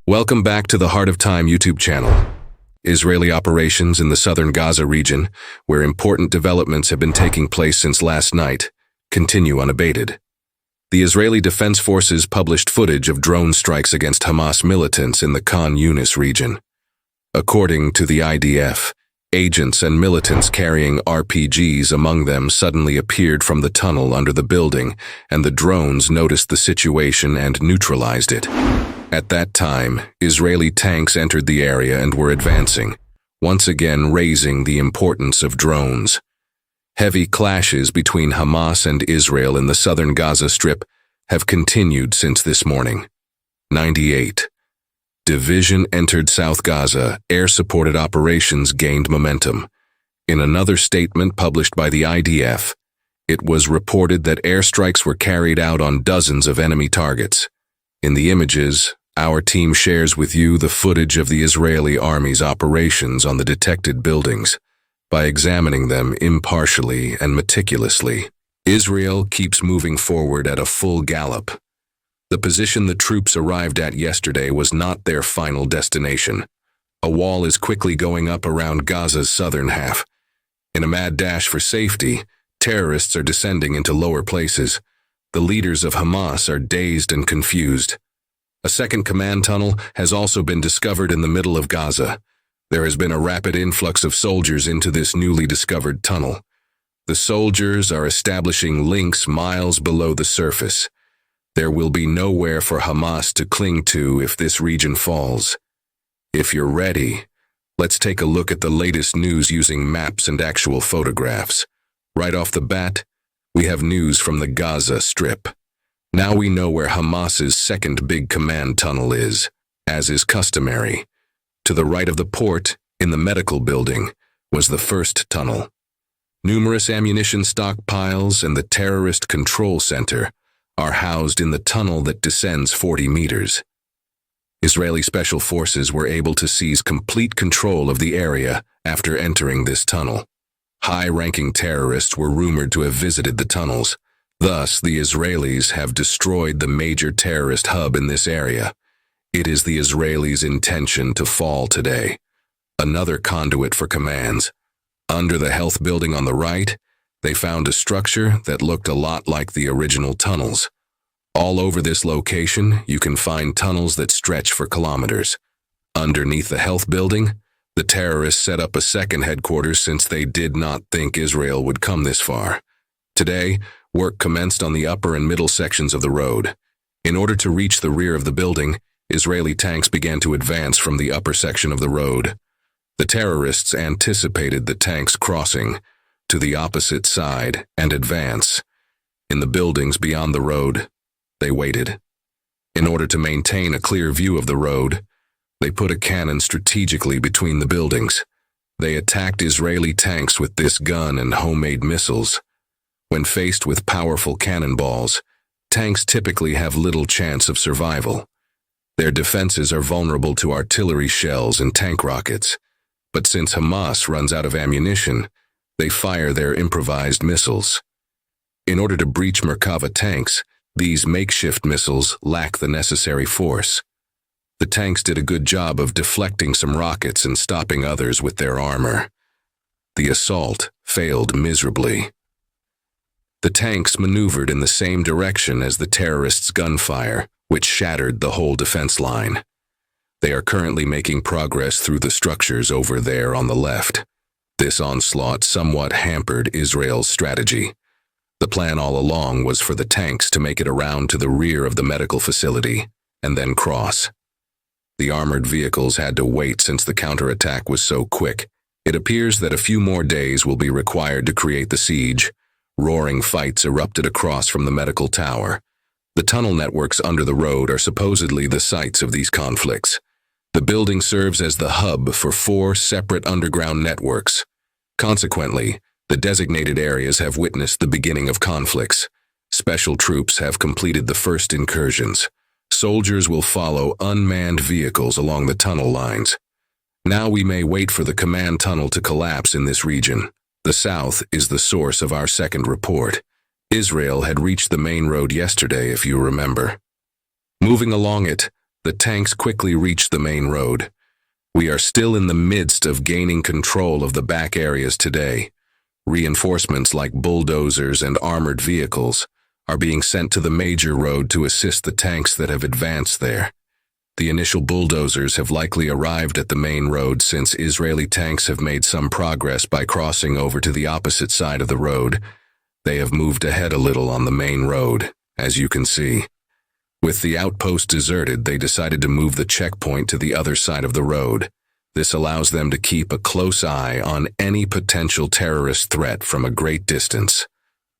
Welcome back to the Heart of Time YouTube channel. Israeli operations in the southern Gaza region, where important developments have been taking place since last night, continue unabated. The Israeli Defense Forces published footage of drone strikes against Hamas militants in the Khan Yunis region. According to the IDF, agents and militants carrying RPGs among them suddenly appeared from the tunnel under the building, and the drones noticed the situation and neutralized it. At that time, Israeli tanks entered the area and were advancing, once again raising the importance of drones. Heavy clashes between Hamas and Israel in the southern Gaza Strip have continued since this morning. 98. Division entered South Gaza. Air-supported operations gained momentum. In another statement published by the IDF, it was reported that airstrikes were carried out on dozens of enemy targets. In the images, our team shares with you the footage of the Israeli Army's operations on the detected buildings. By examining them impartially and meticulously, Israel keeps moving forward at a full gallop. The position the troops arrived at yesterday was not their final destination. A wall is quickly going up around Gaza's southern half. In a mad dash for safety, terrorists are descending into lower places. The leaders of Hamas are dazed and confused. A second command tunnel has also been discovered in the middle of Gaza. There has been a rapid influx of soldiers into this newly discovered tunnel. The soldiers are establishing links miles below the surface. There will be nowhere for Hamas to cling to if this region falls. If you're ready, let's take a look at the latest news using maps and actual photographs. Right off the bat, we have news from the Gaza Strip. Now we know where Hamas's second big command tunnel is, as is customary. To the right of the port, in the medical building, was the first tunnel. Numerous ammunition stockpiles and the terrorist control center are housed in the tunnel that descends 40 meters. Israeli special forces were able to seize complete control of the area after entering this tunnel. High-ranking terrorists were rumored to have visited the tunnels. Thus, the Israelis have destroyed the major terrorist hub in this area. It is the Israelis' intention to fall today. Another conduit for commands. Under the health building on the right, they found a structure that looked a lot like the original tunnels. All over this location, you can find tunnels that stretch for kilometers. Underneath the health building, the terrorists set up a second headquarters since they did not think Israel would come this far. Today, work commenced on the upper and middle sections of the road. In order to reach the rear of the building, Israeli tanks began to advance from the upper section of the road. The terrorists anticipated the tanks crossing to the opposite side and advance. In the buildings beyond the road, they waited. In order to maintain a clear view of the road, they put a cannon strategically between the buildings. They attacked Israeli tanks with this gun and homemade missiles. When faced with powerful cannonballs, tanks typically have little chance of survival. Their defenses are vulnerable to artillery shells and tank rockets. But since Hamas runs out of ammunition, they fire their improvised missiles. In order to breach Merkava tanks, these makeshift missiles lack the necessary force. The tanks did a good job of deflecting some rockets and stopping others with their armor. The assault failed miserably. The tanks maneuvered in the same direction as the terrorists' gunfire, which shattered the whole defense line. They are currently making progress through the structures over there on the left. This onslaught somewhat hampered Israel's strategy. The plan all along was for the tanks to make it around to the rear of the medical facility and then cross. The armored vehicles had to wait since the counterattack was so quick. It appears that a few more days will be required to create the siege. Roaring fights erupted across from the medical tower. The tunnel networks under the road are supposedly the sites of these conflicts. The building serves as the hub for 4 separate underground networks. Consequently, the designated areas have witnessed the beginning of conflicts. Special troops have completed the first incursions. Soldiers will follow unmanned vehicles along the tunnel lines. Now we may wait for the command tunnel to collapse in this region. The south is the source of our second report. Israel had reached the main road yesterday, if you remember. Moving along it, the tanks quickly reached the main road. We are still in the midst of gaining control of the back areas today. Reinforcements like bulldozers and armored vehicles are being sent to the major road to assist the tanks that have advanced there. The initial bulldozers have likely arrived at the main road since Israeli tanks have made some progress by crossing over to the opposite side of the road. They have moved ahead a little on the main road, as you can see. With the outpost deserted, they decided to move the checkpoint to the other side of the road. This allows them to keep a close eye on any potential terrorist threat from a great distance.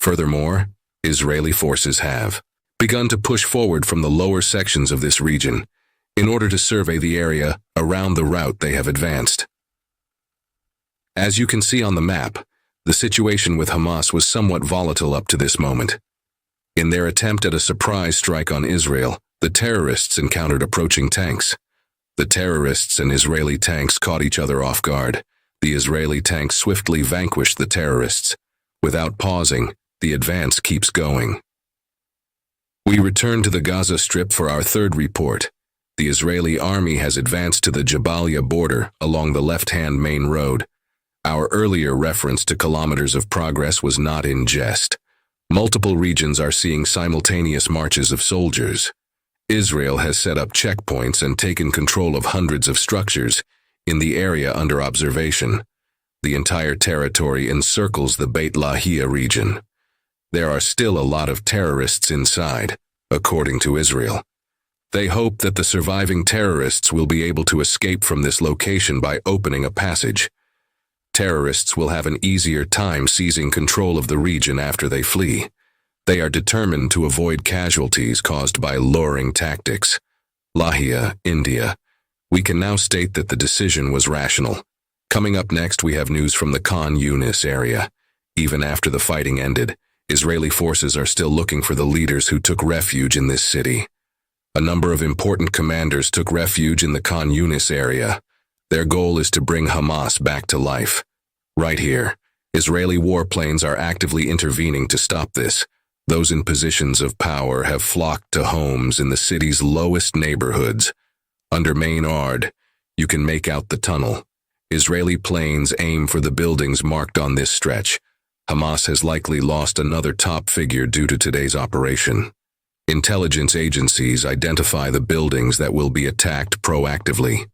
Furthermore, Israeli forces have begun to push forward from the lower sections of this region in order to survey the area around the route they have advanced. As you can see on the map, the situation with Hamas was somewhat volatile up to this moment. In their attempt at a surprise strike on Israel, the terrorists encountered approaching tanks. The terrorists and Israeli tanks caught each other off guard. The Israeli tanks swiftly vanquished the terrorists. Without pausing, the advance keeps going. We return to the Gaza Strip for our third report. The Israeli army has advanced to the Jabalia border along the left-hand main road. Our earlier reference to kilometers of progress was not in jest. Multiple regions are seeing simultaneous marches of soldiers. Israel has set up checkpoints and taken control of hundreds of structures in the area under observation. The entire territory encircles the Beit Lahia region. There are still a lot of terrorists inside, according to Israel. They hope that the surviving terrorists will be able to escape from this location by opening a passage. Terrorists will have an easier time seizing control of the region after they flee. They are determined to avoid casualties caused by luring tactics. Lahia, India. We can now state that the decision was rational. Coming up next, we have news from the Khan Yunis area. Even after the fighting ended, Israeli forces are still looking for the leaders who took refuge in this city. A number of important commanders took refuge in the Khan Yunis area. Their goal is to bring Hamas back to life. Right here, Israeli warplanes are actively intervening to stop this. Those in positions of power have flocked to homes in the city's lowest neighborhoods. Under Main Ard, you can make out the tunnel. Israeli planes aim for the buildings marked on this stretch. Hamas has likely lost another top figure due to today's operation. Intelligence agencies identify the buildings that will be attacked proactively.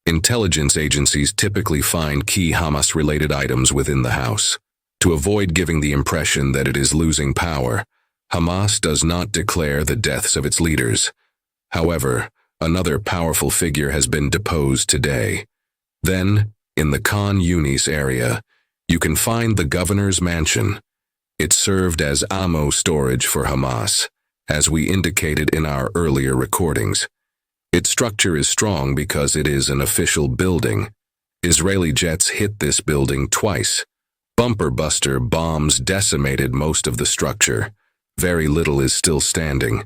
Intelligence agencies typically find key Hamas-related items within the house. To avoid giving the impression that it is losing power, Hamas does not declare the deaths of its leaders. However, another powerful figure has been deposed today. Then, in the Khan Yunis area, you can find the governor's mansion. It served as ammo storage for Hamas, as we indicated in our earlier recordings. Its structure is strong because it is an official building. Israeli jets hit this building twice. Bumper-buster bombs decimated most of the structure. Very little is still standing.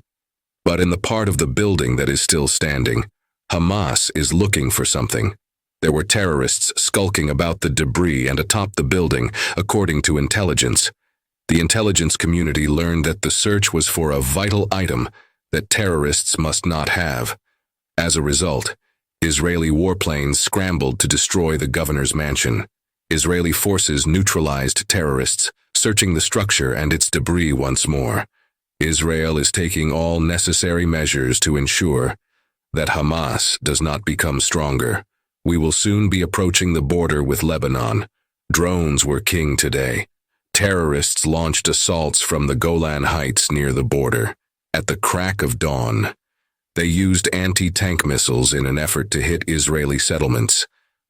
But in the part of the building that is still standing, Hamas is looking for something. There were terrorists skulking about the debris and atop the building, according to intelligence. The intelligence community learned that the search was for a vital item that terrorists must not have. As a result, Israeli warplanes scrambled to destroy the governor's mansion. Israeli forces neutralized terrorists, searching the structure and its debris once more. Israel is taking all necessary measures to ensure that Hamas does not become stronger. We will soon be approaching the border with Lebanon. Drones were king today. Terrorists launched assaults from the Golan Heights near the border. At the crack of dawn, they used anti-tank missiles in an effort to hit Israeli settlements.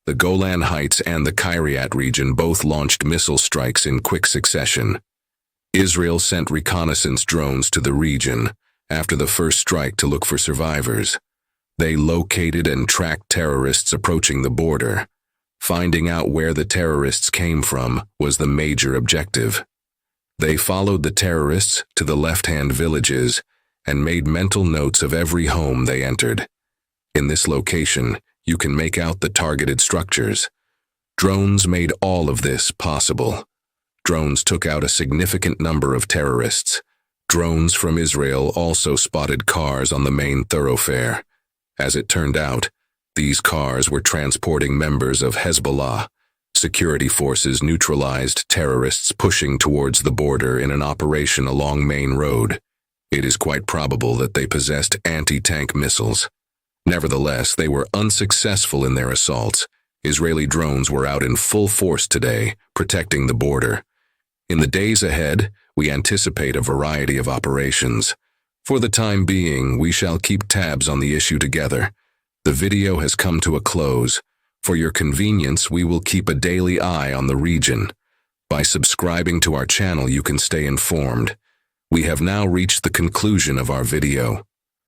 The Golan Heights and the Kiryat region both launched missile strikes in quick succession. Israel sent reconnaissance drones to the region after the first strike to look for survivors. They located and tracked terrorists approaching the border. Finding out where the terrorists came from was the major objective. They followed the terrorists to the left-hand villages and made mental notes of every home they entered. In this location, you can make out the targeted structures. Drones made all of this possible. drones took out a significant number of terrorists. Drones from Israel also spotted cars on the main thoroughfare. As it turned out, these cars were transporting members of Hezbollah. Security forces neutralized terrorists pushing towards the border in an operation along Main Road. It is quite probable that they possessed anti-tank missiles. Nevertheless, they were unsuccessful in their assaults. Israeli drones were out in full force today, protecting the border. In the days ahead, we anticipate a variety of operations. For the time being, we shall keep tabs on the issue together. The video has come to a close. For your convenience, we will keep a daily eye on the region. By subscribing to our channel, you can stay informed. We have now reached the conclusion of our video.